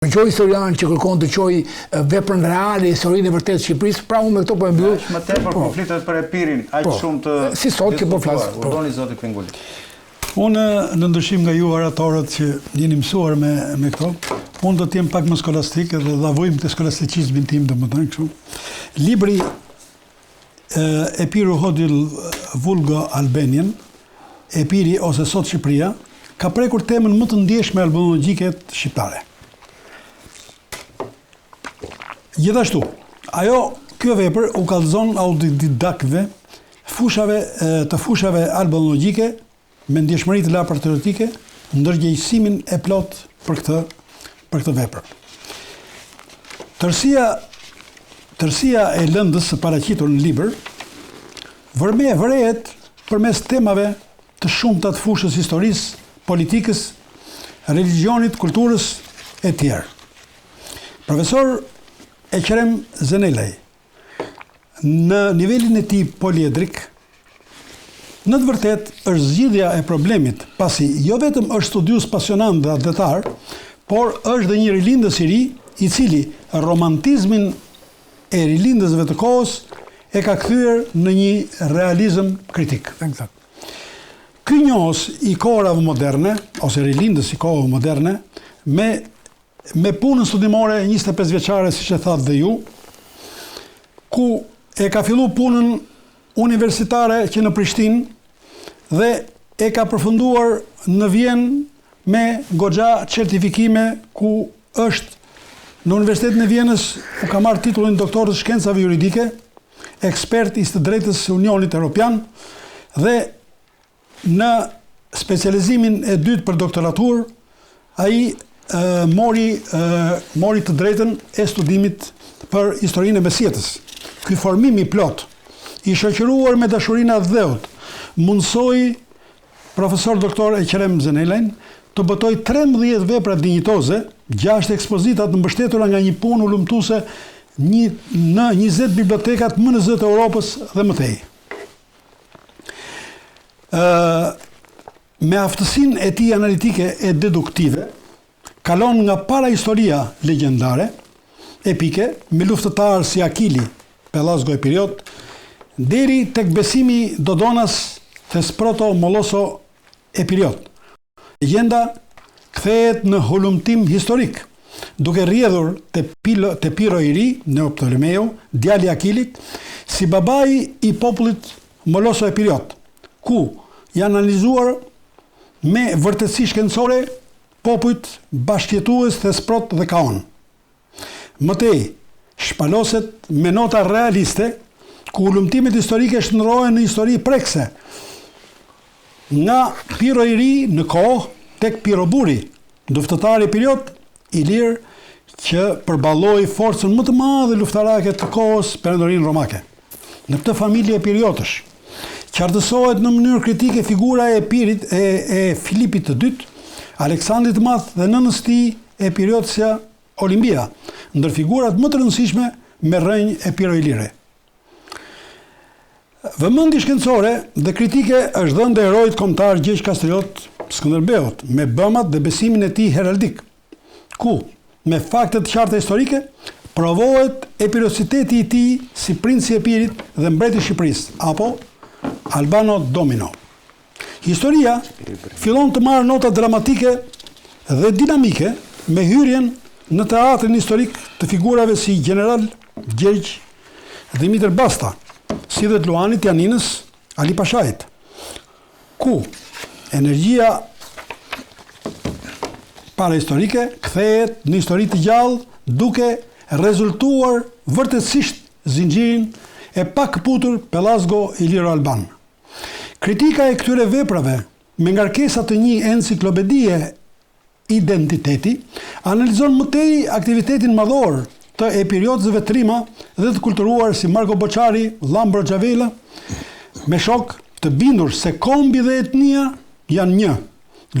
Gjoj historian që kërkon të qoj veprën reale, historinë e vërtetë të Shqipërisë, pra unë me këto po e mbyll. Më tepër konfliktet për Epirin, aq shumë të si sot që po flas. Urdhoni zoti Pingulli. Unë në ndryshim nga ju oratorët që jeni mësuar me këto, unë do të jem pak më skolastik dhe dhavojmë të skolasticizmin tim domethënë kështu. Libri Epiru Hodil Vulgo Albanian, Epiri ose sot Shqipëria, ka prekur temën më të ndjeshme albanologjike shqiptare. Gjithashtu, kjo vepër u kallëzon autodidaktëve të fushave albanologjike me ndjeshmëri të lartë patriotike, ndërgjegjësimin e plot për këtë vepër. Tërësia e lëndës së paraqitur në libër vërehet përmes temave të shumta të fushës historisë, politikës, religjionit, kulturës e tjerë. Profesor Ekrem Zenelaj, në nivelin e tij poliedrik, në të vërtet është zgjidhja e problemit, pasi jo vetëm është studius pasionant dhe atletar, por është dhe një rilindës i ri, i cili romantizmin e rilindësve të kohës e ka kthyer në një realizëm kritik. Ky njohës i kohërave moderne, ose rilindës i kohëve moderne, me punën studimore 25 vjeçare, siç e thatë dhe ju, ku e ka fillu punën universitare që në Prishtinë dhe e ka përfunduar në Vjenë me goxha certifikime, ku është në Universitetin e Vjenës ku ka marrë titullin doktor të shkencave juridike, ekspert i së drejtës së Unionit Evropian dhe në specializimin e dytë për doktoratur, ai mori të drejtën e studimit për historinë e mesjetës. Ky formim i plot, i shoqëruar me dashurinë e dheut, mundsoi profesor doktor Ekrem Zenelajn të botoj 13 vepra dinjitoze, 6 ekspozita të mbështetura nga një punë ulëmtuese në 20 bibliotekat më në zë të Europës dhe më tej. Me aftësinë e tij analitike e deduktive, kalon nga para historia legjendare, epike, me luftëtarë si Akili, Pelasgo e Piriot, deri tek besimi Dodonas Thesproto Moloso e Piriot. Legjenda kthehet në hulumtim historik, duke rrjedhur te Piro i ri, Neoptolemeu, djali i Akilit, si babai i popullit Moloso e Piriot, ku janë analizuar me vërtetësi shkencore popujt bashkjetues Thesprot dhe Kaon. Mëtej, shpaloset me nota realiste, ku ulëmtimet historike shndërrohen në histori prekse, nga Piro i ri në kohë tek Piro Buri, luftëtari Piriot i lirë që përballoi forcën më të madhe luftarake të kohës perandorinë romake. Në këtë familje e Piriotësh, qartësohet në mënyrë kritike figura e Epirit e Filipit të dytë, Aleksandrit të Madh dhe nënës tij Epiriotësja Olimpia, ndër figurat më të rëndësishme me rrënjë e Piro i Lire. Vëmendje shkencore dhe kritike është dhënë te herojit kombëtar Gjergj Kastriot Skënderbeut, me bëmat dhe besimin e tij heraldik, ku me fakte të qarta historike provohet epirositeti i tij si princi i Epirit dhe mbreti i Shqipërisë, apo Albano Domino. Historia fillon të marrë nota dramatike dhe dinamike me hyrjen në teatrin historik të figurave si General Gjergj Dimitër Basta, si dhe të Luanit Janinës, Ali Pashait, ku energjia parahistorike kthehet në histori të gjallë, duke rezultuar vërtetësisht zinxhirin e pakëputur Pelasgo Iliro Alban. Kritika e këtyre veprave, me ngarkesa të një enciklopedie identiteti, analizon më tej aktivitetin madhor të epiriotësve të rima dhe të kulturuar si Marko Boçari, Lambro Xhavela, me shok të bindur se kombi dhe etnia janë një,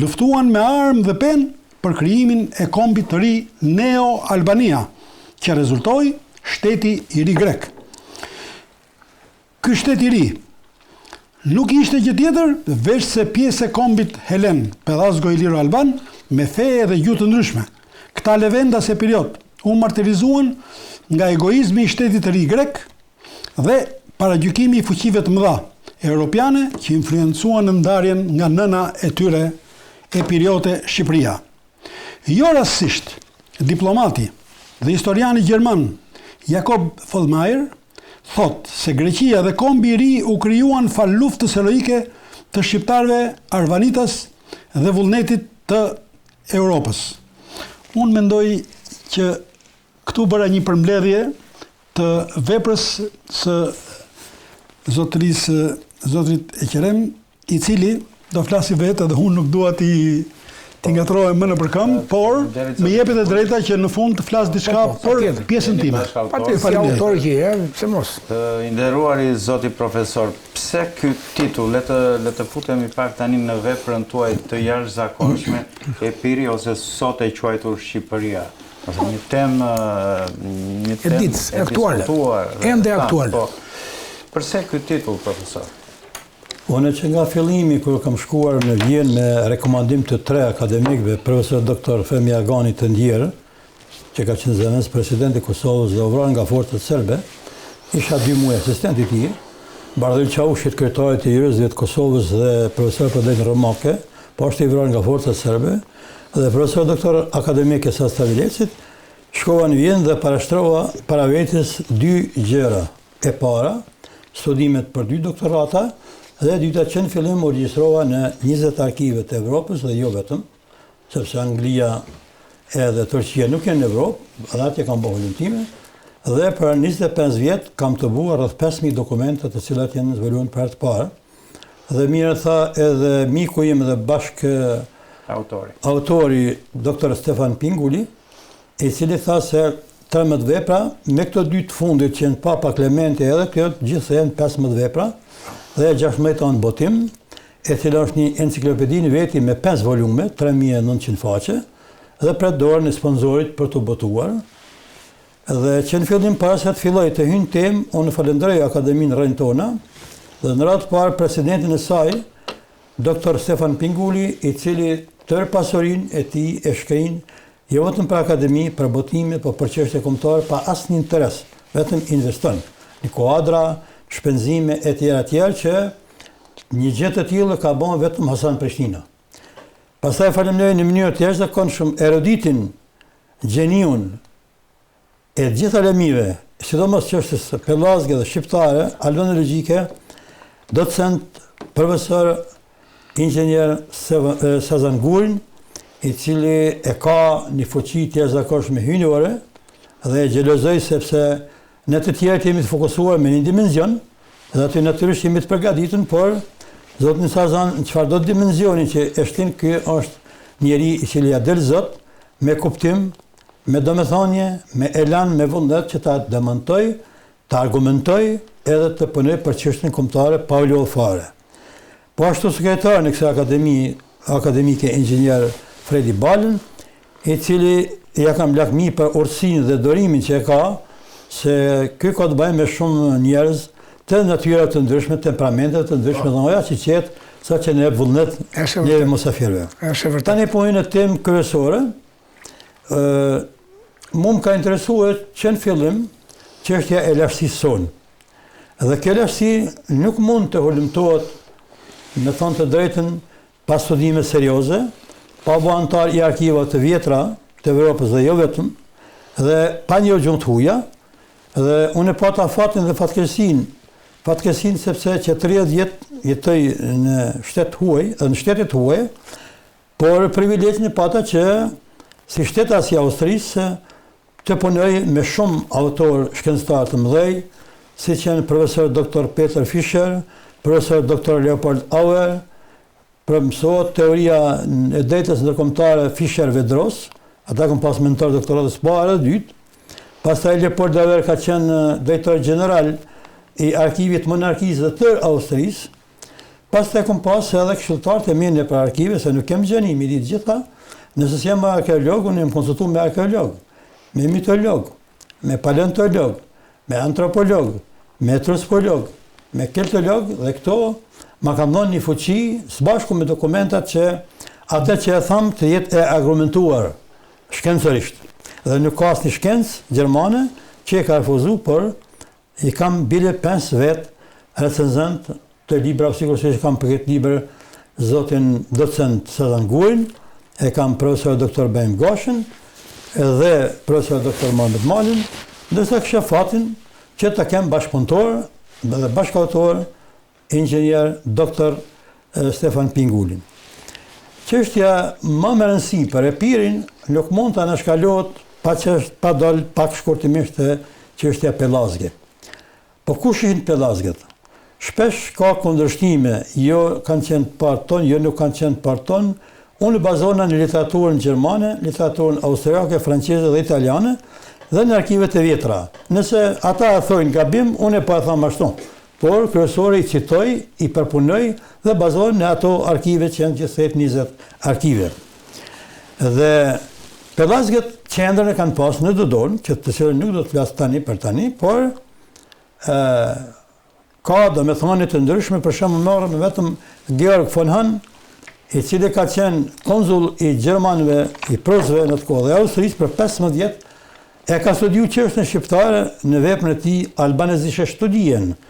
luftuan me armë dhe penë për krijimin e kombit të ri Neo-Albania, që rezultoi shteti i ri grek. Ky shtet i ri nuk ishte gjë tjetër veç se pjesë e kombit Helen, Pelasgo Iliro Alban, me fe dhe gjuhë të ndryshme. Këta levenda se period u martirizuan nga egoizmi i shtetit të ri grek dhe paragjykimi i fuqive të mëdha europiane që influencuan në ndarjen nga nëna e tyre Epiriote Shqipëria. Jo rastësisht, diplomati dhe historiani gjerman Jakob Vollmeier thot se Greqia dhe kombi i ri u krijuan fal luftës heroike të shqiptarëve Arvanitas dhe vullnetit të Europës. Unë mendoj që këtu bëra një përmbledhje të veprës së zotrit Eqerem, i cili do flasi vetë dhe unë nuk dua ti ngatrohem më në përkëm, por më jepet e drejta që në fund të flas diçka për pjesën time. Si autor që pse mos? I nderuari zoti profesor, pse ky titull, le të futemi pak tani në veprën tuaj të jashtëzakonshme, Epiri ose sot e quajtur Shqipëria. Ose një temë aktuale. Ende aktuale. Përse ky titull, profesor? Unë që nga fillimi, kër kam shkuar në Vjenë me rekomandim të 3 akademikëve, profesor doktor Femi Agani të ndjerë, që ka qenë zëvendës presidenti Kosovës dhe ovrar nga forcat serbe, isha 2 muaj asistenti tij, Bardhyl Çavushit, kryetarit të juristëve të Kosovës dhe profesor Përdet Romake, po është i vrar nga forcat serbe, dhe profesor doktor akademik Esas Tavilecit, shkova në Vjenë dhe parashtrova para vetes 2 gjëra. E para, studimet për 2 doktorata, dhe dyta që në fillim u regjistrova në 20 arkive të Evropës dhe jo vetëm, sepse Anglia edhe Turqia nuk janë në Evropë, edhe atje kam bërë volumtime, dhe për 25 vjetë kam të buar rreth 5000 dokumente të cilat janë zhvilluar për herë të parë. Dhe mirë tha edhe miku im dhe bashk autori doktor Stefan Pinguli, i cili tha se 13 vepra, me këto 2 të fundit që janë Papa Klementi edhe kjo, gjithë janë 15 vepra, dhe 16 anë botim, e cila është një enciklopedi në veti me 5 volume, 3900 faqe, dhe pret dorën e sponsorit për të botuar. Dhe që në fillim para se të filloj të hynë temë, unë falenderoj Akademinë Rentona, dhe në radhë parë presidentin e saj, Dr. Stefan Pinguli, i cili tërë pasurinë e tij e shkrin, jo vetëm për akademi, për botime, për çështje kombëtare, pa asnjë interes, vetëm investon në kuadra, shpenzime e tjera që një gjë të tillë ka bën vetëm Hasan Prishtina. Pastaj falenderoj në mënyrë të jashtëzakonshme eruditin, gjeniun e gjitha lemive, sidomos çështës pellazge dhe shqiptare, albanologjike, docent, profesor, inxhinier Sazan Gurin, i cili e ka një fuqi të jashtëzakonshme hyjnore dhe e xhelozoj sepse në të tjerët jemi të fokusuar me një dimenzion, dhe aty natyrisht jemi të përgatitur, por zotin Sazan, në çfarëdo dimensioni që e shtin, ky është njeri i cili ja del Zot me kuptim, me domethënie, me elan, me vullnet që ta demontoj, ta argumentoj edhe të punoj për çështjen kombëtare pa u lodhur fare. Po ashtu sekretari në kësaj akademike inxhinier Fredi Balën, i cili ja kam lakmi për urtësinë dhe dorimin që e ka, se ky ka të bëjë me shumë njerëz të natyra të ndryshme, temperamente të ndryshme, dhe oja që qetë, sa që ne vullnet njeve mosafirve. Tani po në temë kryesore, mu më ka interesuar që në fillim çështja e lashtësisë sonë. Dhe kjo lashtësi nuk mund të hulumtohet, me thonë të drejtën, pas studime serioze, pa bu antar i arkiva të vjetra të Evropës dhe jo vetëm, dhe pa një gjumë të huja, dhe unë e pata fatin dhe fatkesin sepse që 30 vjetë jetoj në shtetet huaj, por privilegjin e pata që si shteta si Austrisë të punoj me shumë autor shkencëtar të mëdhej, si që janë profesor dr. Peter Fischer, profesor dr. Leopold Auer, mësohet teoria e drejtës ndërkombëtare Fischer-Vedros, ata kanë pas mentor doktoratës parë dhe dytë. Pastaj Leopold Auer ka qenë drejtor general i arkivit monarkisë dhe tërë Austrisë. Pastaj kam pas edhe këshilltarët e mirë për arkive, se nuk kem gjeni mi ditë gjitha. Nëse s'jam arkeolog, unë jam konsultuar me arkeolog, me mitolog, me paleontolog, me antropolog, me etnospolog, me keltolog, dhe këto ma kam dhënë një fuqi së bashku me dokumentat që atë që e tham të jetë e argumentuar. shkencërisht. Dhe nuk ka asnjë shkencë gjermane që e ka refuzu, por i kam bile 5 vetë recenzent të libra, sigurisht që kam për këtë libër zotin docent Sazan Gurin, e kam profesor dr. Bejm Goshen, edhe profesor dr. Mohamed Malin, ndërsa kisha fatin që të kem bashkëpunëtor dhe bashkëautor inxhinier dr. Stefan Pingullin. Çështja më me rëndësi për Epirin nuk mund të anashkalohet pa dal pak shkurtimisht të çështja Pellazgje. Po kush ishin Pellazgjet? Shpesh ka kundërshtime, jo kanë qenë parton, jo nuk kanë qenë parton. Unë bazona në literaturën gjermane, literaturën austriake, franceze dhe italiane, dhe në arkivet e vjetra. Nëse ata e thojnë gabim, unë e pa e thamë ashtu. Por kryesori i citoj, i përpunoj dhe bazohen në ato arkive që janë gjithsej 20 arkive. Dhe Pellazgjet qendrën e kanë pas në Dodon, që të cilën nuk do të flas tani për tani, por ka domethënie të ndryshme, për shembull marrëm vetëm Georg von Hahn, i cili ka qenë konzull i gjermanëve, i prusëve në të kohë dhe Austrisë për 15 vjet, e ka studiu çështën shqiptare në veprën e tij Albanezische Studien,